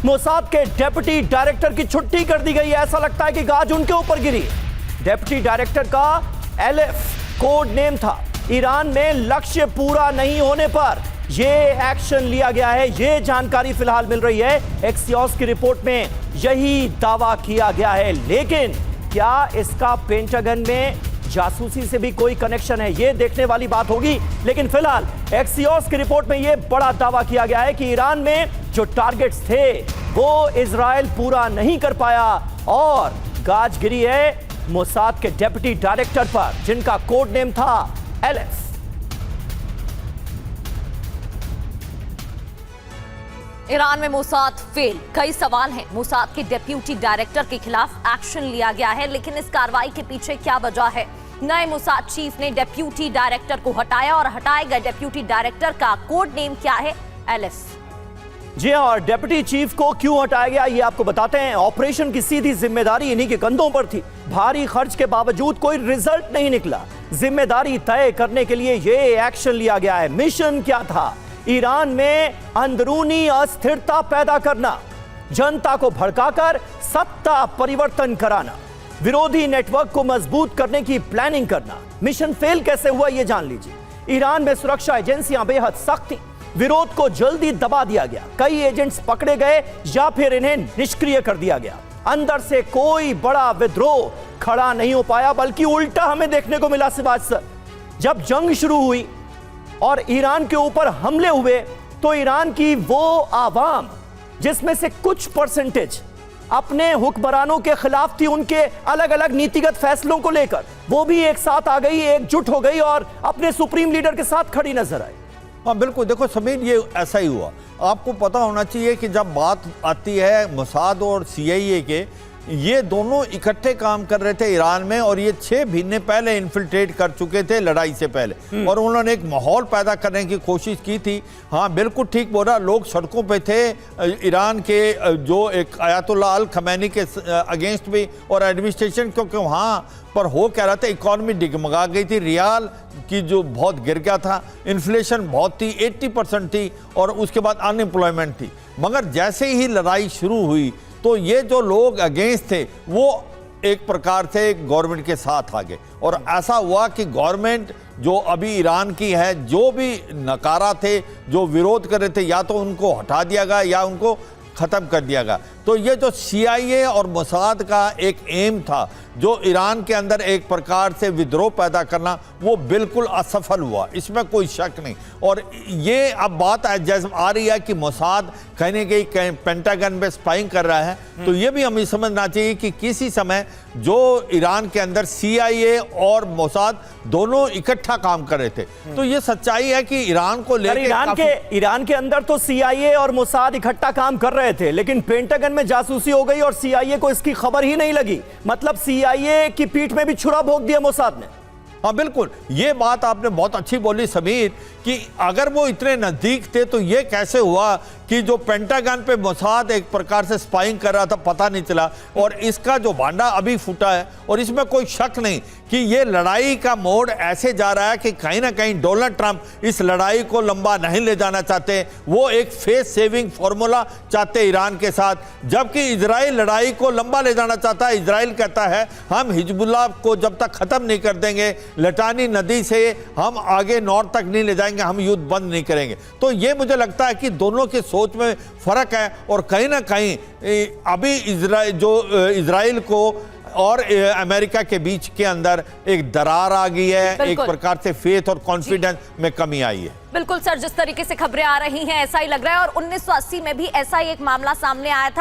Mossad के deputy director की छुट्टी कर दी गई। ऐसा लगता है कि गाज उनके ऊपर गिरी। डेप्यूटी डायरेक्टर का एलिफ कोड नेम था। ईरान में लक्ष्य पूरा नहीं होने पर यह एक्शन लिया गया है। यह जानकारी फिलहाल मिल रही है। एक्सियोस की रिपोर्ट में यही दावा किया गया है, लेकिन क्या इसका पेंटागन में जासूसी से भी कोई कनेक्शन है, यह देखने वाली बात होगी। लेकिन फिलहाल एक्सियोस की रिपोर्ट में यह बड़ा दावा किया गया है कि ईरान में जो टारगेट्स थे वो इजराइल पूरा नहीं कर पाया और गाज गिरी है मोसाद के डेप्यूटी डायरेक्टर पर, जिनका कोड नेम था एलिफ। ईरान में मोसाद फेल, कई सवाल हैं। मोसाद के डेप्यूटी डायरेक्टर के खिलाफ एक्शन लिया गया है, लेकिन इस कार्रवाई के पीछे क्या वजह है? नए मोसाद चीफ ने डेप्यूटी डायरेक्टर को हटाया और हटाए गए डेप्यूटी डायरेक्टर का कोड नेम क्या है? एलिफ। जी हां, और डेप्यूटी चीफ को क्यों हटाया गया ये आपको बताते हैं। ऑपरेशन की सीधी जिम्मेदारी इन्हीं के कंधों पर थी। भारी खर्च के बावजूद कोई रिजल्ट नहीं निकला। जिम्मेदारी तय करने के लिए यह एक्शन लिया गया है। मिशन क्या था? ईरान में अंदरूनी अस्थिरता पैदा करना, जनता को भड़काकर सत्ता परिवर्तन कराना, विरोधी नेटवर्क को मजबूत करने की प्लानिंग करना। मिशन फेल कैसे हुआ ये जान लीजिए। ईरान में सुरक्षा एजेंसियां बेहद सख्त थीं। विरोध को जल्दी दबा दिया गया। कई एजेंट्स पकड़े गए या फिर इन्हें निष्क्रिय कर दिया गया। अंदर से कोई बड़ा विद्रोह खड़ा नहीं हो पाया, बल्कि उल्टा हमें देखने को मिला। सिवाज सर, जब जंग शुरू हुई और ईरान के ऊपर हमले हुए तो ईरान की वो आवाम जिसमें से कुछ परसेंटेज अपने हुक्मरानों के खिलाफ थी, उनके अलग अलग नीतिगत फैसलों को लेकर, वो भी एक साथ आ गई, एकजुट हो गई और अपने सुप्रीम लीडर के साथ खड़ी नजर आई। हाँ बिल्कुल, देखो समीर, ये ऐसा ही हुआ। आपको पता होना चाहिए कि जब बात आती है मोसाद और CIA के, ये दोनों इकट्ठे काम कर रहे थे ईरान में और ये 6 महीने पहले इन्फिल्ट्रेट कर चुके थे लड़ाई से पहले, और उन्होंने एक माहौल पैदा करने की कोशिश की थी। हाँ बिल्कुल ठीक बोला, लोग सड़कों पे थे ईरान के जो एक आयतुल्लाह अल खमैनी के अगेंस्ट भी, और एडमिनिस्ट्रेशन, क्योंकि वहाँ पर हो क्या रहा था, इकॉनमी डिगमगा गई थी, रियाल की जो बहुत गिर गया था, इन्फ्लेशन बहुत थी, 80% थी, और उसके बाद अनएम्प्लॉयमेंट थी। मगर जैसे ही लड़ाई शुरू हुई तो ये जो लोग अगेंस्ट थे वो एक प्रकार से गवर्नमेंट के साथ आ गए, और ऐसा हुआ कि गवर्नमेंट जो अभी ईरान की है, जो भी नकारा थे, जो विरोध कर रहे थे, या तो उनको हटा दिया गया या उनको ख़त्म कर दिया गया। तो ये जो CIA और मोसाद का एक एम था, जो ईरान के अंदर एक प्रकार से विद्रोह पैदा करना, वो बिल्कुल असफल हुआ, इसमें कोई शक नहीं। और ये अब बात जैसे आ रही है कि मोसाद कहने गई पेंटागन में स्पाइंग कर रहा है, तो ये भी हमें समझना चाहिए कि किसी समय जो ईरान के अंदर CIA और मोसाद दोनों इकट्ठा काम कर रहे थे। तो ये सच्चाई है कि ईरान को लेकर ईरान के अंदर तो CIA और मोसाद इकट्ठा काम कर रहे थे, लेकिन पेंटागन में जासूसी हो गई और CIA को इसकी खबर ही नहीं लगी। मतलब CIA की पीठ में भी छुरा भोंक दिया मोसाद ने। हाँ बिल्कुल, ये बात आपने बहुत अच्छी बोली समीर, कि अगर वो इतने नज़दीक थे तो ये कैसे हुआ कि जो पेंटागन पे मोसाद एक प्रकार से स्पाइंग कर रहा था, पता नहीं चला। और इसका जो भांडा अभी फूटा है, और इसमें कोई शक नहीं कि ये लड़ाई का मोड़ ऐसे जा रहा है कि कहीं ना कहीं डोनाल्ड ट्रंप इस लड़ाई को लंबा नहीं ले जाना चाहते। वो एक फेस सेविंग फार्मूला चाहते ईरान के साथ, जबकि इजराइल लड़ाई को लंबा ले जाना चाहता है। इजराइल कहता है हम हिजबुल्लाह को जब तक ख़त्म नहीं कर देंगे, लटानी नदी से हम आगे नॉर्थ तक नहीं ले जाएंगे, हम युद्ध बंद नहीं करेंगे। तो ये मुझे लगता है कि दोनों के सोच में फर्क है, और कहीं ना कहीं अभी इजराइल को और अमेरिका के बीच के अंदर एक दरार आ गई है, एक प्रकार से फेथ और कॉन्फिडेंस में कमी आई है। बिल्कुल सर, जिस तरीके से खबरें आ रही हैं ऐसा ही लग रहा है, और 1980 में भी ऐसा ही एक मामला सामने आया था।